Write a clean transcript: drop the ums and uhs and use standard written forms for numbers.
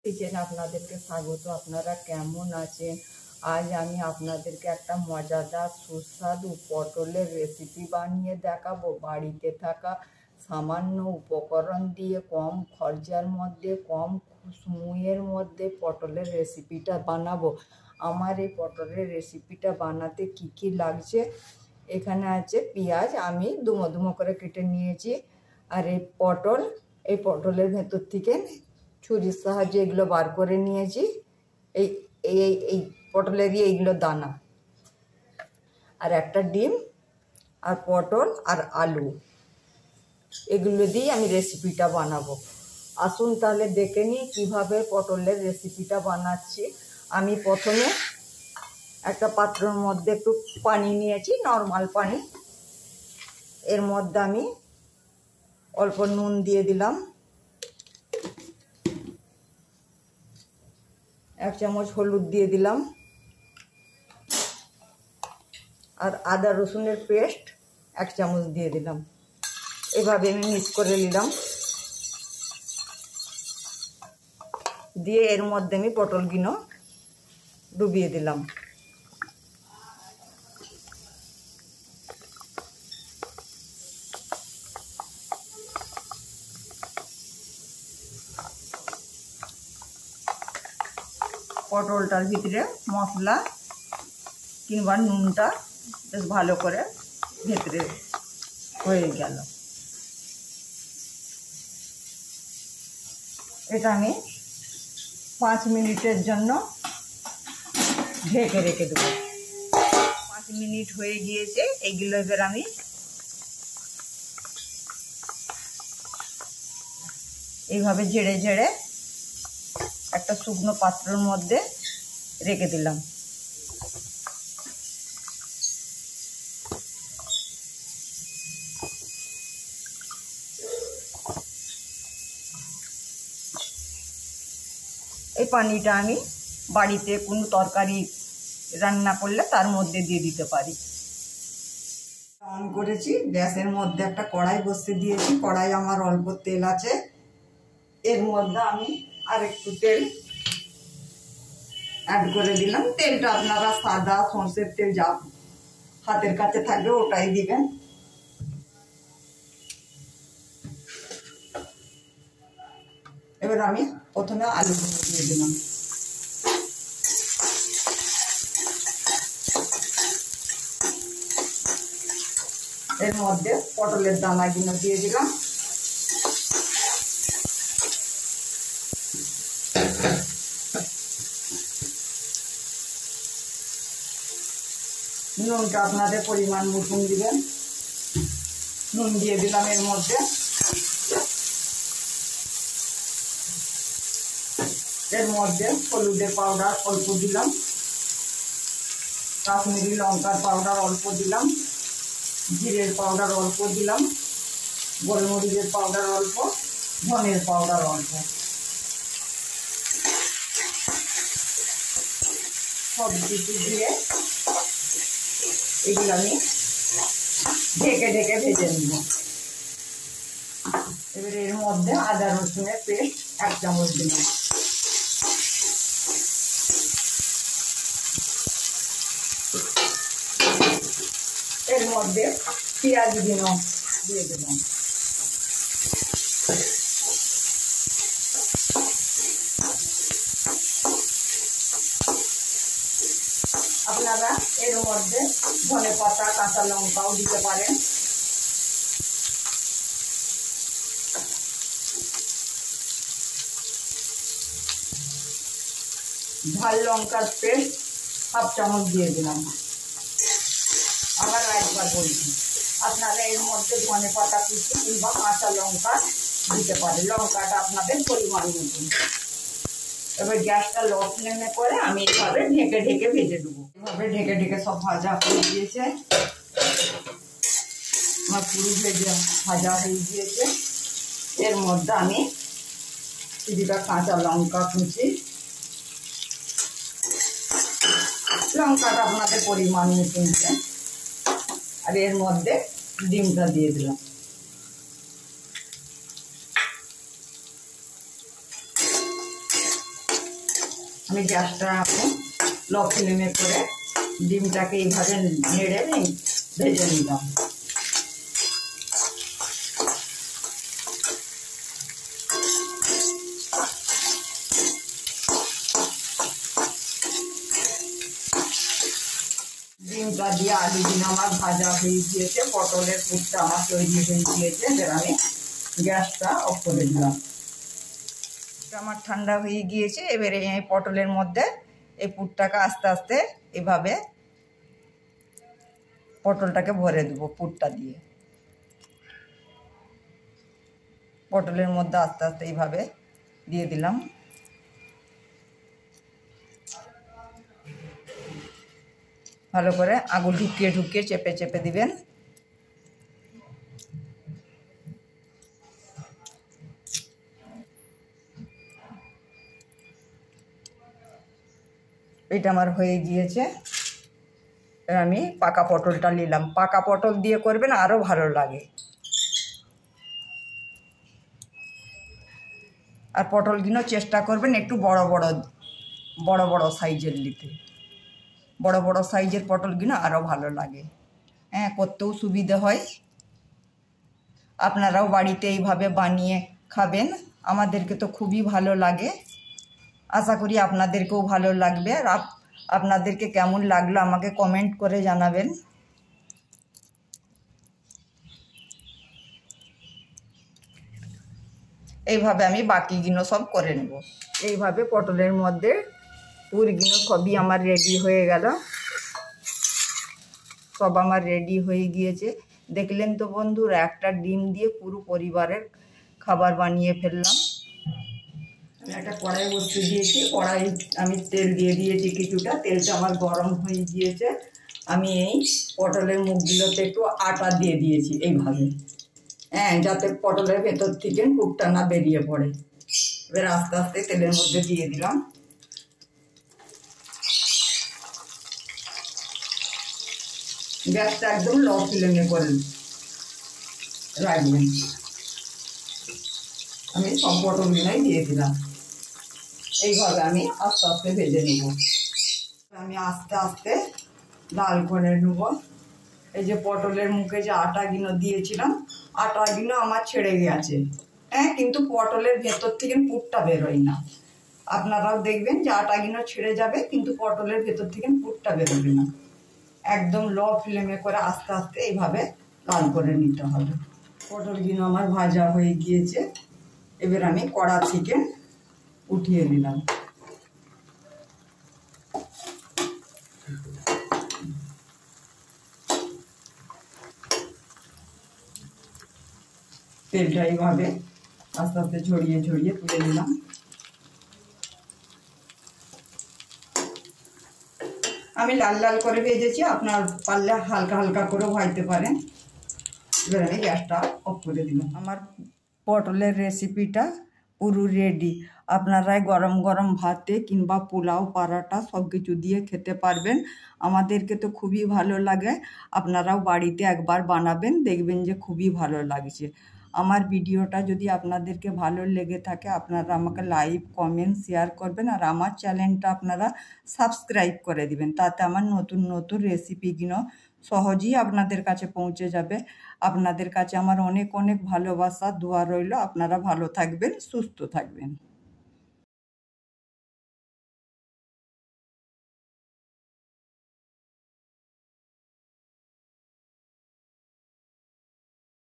কিচেনে আপনাদেরকে স্বাগত। আপনারা কেমন আছেন? আজ আমি আপনাদেরকে একটা মজাদার সুস্বাদু পটলের রেসিপি বানিয়ে দেখাবো। বাড়িতে থাকা সামান্য উপকরণ দিয়ে কম খরচার মধ্যে কম সময়ের মধ্যে পটলের রেসিপিটা বানাবো। আমার এই পটলের রেসিপিটা বানাতে কি কি লাগছে, এখানে আছে পেঁয়াজ, আমি দুমো দুমো করে কেটে নিয়েছি। আর এই পটলের ভেতর থেকে ছুরির সাহায্যে এগুলো বার করে নিয়েছি। এই এই এই পটলেরই এইগুলো দানা। আর একটা ডিম আর পটল আর আলু, এগুলো দিয়ে আমি রেসিপিটা বানাবো। আসুন তাহলে দেখে নিই কীভাবে পটলের রেসিপিটা বানাচ্ছি। আমি প্রথমে একটা পাত্রের মধ্যে একটু পানি নিয়েছি, নর্মাল পানি। এর মধ্যে আমি অল্প নুন দিয়ে দিলাম, 1 চামচ হলুদ দিয়ে দিলাম, আর আদা রসুনের পেস্ট 1 চামচ দিয়ে দিলাম। এভাবে আমি মিক্স করে নিলাম। দিয়ে এর মধ্যে আমি পটলগুলো ডুবিয়ে দিলাম। পটলটার ভিতরে মশলা কিংবা নুনটা বেশ ভালো করে ভেতরে হয়ে গেল। এটা আমি 5 মিনিটের জন্য ঢেকে রেখে দেবো। 5 মিনিট হয়ে গিয়েছে। এইগুলো এবার আমি এইভাবে ঝেড়ে ঝেড়ে একটা শুকনো পাত্রের মধ্যে রেখে দিলাম। এই পানিটা আমি বাড়িতে কোনো তরকারি রান্না করলে তার মধ্যে দিয়ে দিতে পারি। অন করেছি, গ্যাসের মধ্যে একটা কড়াই বসিয়ে দিয়েছি। কড়াই আমার অল্প তেল আছে। এর মধ্যে আমি আর একটু তেল অ্যাড করে দিলাম। তেলটা আপনারা সাদা সরষের তেল যা হাতের কাছে থাকবে ওটাই দিবেন। এবার আমি প্রথমে আলুগুলো দিয়ে দিলাম। এর মধ্যে পটলের দানাগুলো দিয়ে দিলাম। নুনটা আপনাদের পরিমাণ মতন দিবেন। নুন দিয়ে দিলাম এর মধ্যে। এর মধ্যে হলুদের পাউডার অল্প দিলাম, কাশ্মীরি লঙ্কার পাউডার অল্প দিলাম, জিরের পাউডার অল্প দিলাম, গোলমরিচের পাউডার অল্প, ধনের পাউডার অল্প। সব কিছু দিয়ে এগুলো আমি ঢেকে ঢেকে ভেজে নিব। এবারে এর মধ্যে আদা রসুনের পেস্ট 1 চামচ দিলাম। এর মধ্যে পেঁয়াজগুলো দিয়ে দিলাম। আপনারা এর মধ্যে ধনেপাতা কাঁচা লঙ্কাও দিতে পারেন। ঝাল লঙ্কার পেস্ট 1/2 চামচ দিয়ে দিলাম। আবার একবার বলছি, আপনারা এর মধ্যে ধনেপাতা কুচি কিংবা কাঁচা লঙ্কা দিতে পারেন। লঙ্কাটা আপনাদের পরিমাণ মতন। এবার গ্যাসটা লো ফ্লেমে করে আমি এভাবে ঢেকে ঢেকে ভেজে দেবো। এভাবে ঢেকে ঢেকে সব ভাজা হয়ে গিয়েছে। আমার পুরো ভাজা হয়ে গিয়েছে। এর মধ্যে আমি কিছুটা কাঁচা লঙ্কা কুচি, লঙ্কাটা আপনাদের পরিমাণ মতন দিবেন। আর এর মধ্যে ডিমটা দিয়ে দিলাম। আমি গ্যাসটা এখন লো ফ্লেমে করে ডিমটাকে এইভাবে নেড়ে ভেজে নিলাম। ডিমটা দিয়ে আলু দিন আমার ভাজা হয়ে গিয়েছে, পটলের পুরটা আমার তৈরি হয়ে গিয়েছে। এবার আমি গ্যাসটা অফ করে দিলাম। আমার ঠান্ডা হয়ে গিয়েছে। এবারে এই পটলের মধ্যে এই পুরটাকে আস্তে আস্তে এভাবে পটলটাকে ভরে দেবো। পুরটা দিয়ে পটলের মধ্যে আস্তে আস্তে এইভাবে দিয়ে দিলাম। ভালো করে আঙুল ঢুকিয়ে ঢুকিয়ে চেপে চেপে দিবেন। এটা আমার হয়ে গিয়েছে। আমি পাকা পটলটা নিলাম। পাকা পটল দিয়ে করবেন আরও ভালো লাগে। আর পটলগুলো চেষ্টা করবেন একটু বড় বড় সাইজের নিতে। বড় বড় সাইজের পটলগুলো আরও ভালো লাগে। হ্যাঁ, করতেও সুবিধা হয়। আপনারাও বাড়িতে এইভাবে বানিয়ে খাবেন। আমাদেরকে তো খুবই ভালো লাগে। আশা করি আপনাদেরকেও ভালো লাগবে। আর আপনাদেরকে কেমন লাগলো আমাকে কমেন্ট করে জানাবেন। এইভাবে আমি বাকিগুলো সব করে নেব। এইভাবে পটলের মধ্যে পুরগুলো সবই আমার রেডি হয়ে গেল। সব আমার রেডি হয়ে গিয়েছে। দেখলেন তো বন্ধুরা, একটা ডিম দিয়ে পুরো পরিবারের খাবার বানিয়ে ফেললাম। আমি একটা কড়াই বসিয়ে দিয়েছি। কড়াই আমি তেল দিয়ে দিয়েছি কিছুটা। তেলটা আমার গরম হয়ে গিয়েছে। আমি এই পটলের মুখগুলোতে একটু আটা দিয়ে দিয়েছি এইভাবে, হ্যাঁ, যাতে পটলের ভেতর থেকে পুরটা না বেরিয়ে পড়ে। এবার আস্তে আস্তে তেলের মধ্যে দিয়ে দিলাম। গ্যাসটা একদম লো ফ্লেমে করে রাখবেন। আমি সব পটলগুলোই দিয়ে দিলাম। এইভাবে আমি আস্তে আস্তে ভেজে নেব। আমি আস্তে আস্তে লাল করে নেব। এই যে পটলের মুখে যে আটাগুলো দিয়েছিলাম, আটাগুলো আমার ছেড়ে গেছে। হ্যাঁ, কিন্তু পটলের ভেতর থেকে পুরটা বেরোয় না। আপনারাও দেখবেন যে আটাগুলো ছেড়ে যাবে, কিন্তু পটলের ভেতর থেকে পুরটা বেরোবে না। একদম লো ফ্লেমে করে আস্তে আস্তে এইভাবে লাল করে নিতে হবে। পটলগুলো আমার ভাজা হয়ে গিয়েছে। এবার আমি কড়া থেকে উঠিয়ে নিলাম। তেলটা এইভাবে আস্তে আস্তে ঝরিয়ে ঝরিয়ে তুলে নিলাম। আমি লাল লাল করে ভেজেছি, আপনার পারলে হালকা হালকা করে ভাজতে পারেন। এবার আমি গ্যাসটা অফ করে দিলাম। আমার পটলের রেসিপিটা পুরো রেডি। আপনারাই গরম গরম ভাতে কিংবা পোলাও, পরাটা সব কিছু দিয়ে খেতে পারবেন। আমাদেরকে তো খুবই ভালো লাগে। আপনারাও বাড়িতে একবার বানাবেন, দেখবেন যে খুবই ভালো লাগছে। আমার ভিডিওটা যদি আপনাদেরকে ভালো লেগে থাকে, আপনারা আমাকে লাইক, কমেন্ট, শেয়ার করবেন। আর আমার চ্যানেলটা আপনারা সাবস্ক্রাইব করে দিবেন। তাতে আমার নতুন নতুন রেসিপিগুলো সহজেই আপনাদের কাছে পৌঁছে যাবে। আপনাদের কাছে আমার অনেক অনেক ভালোবাসা, দোয়া রইল। আপনারা ভালো থাকবেন, সুস্থ থাকবেন।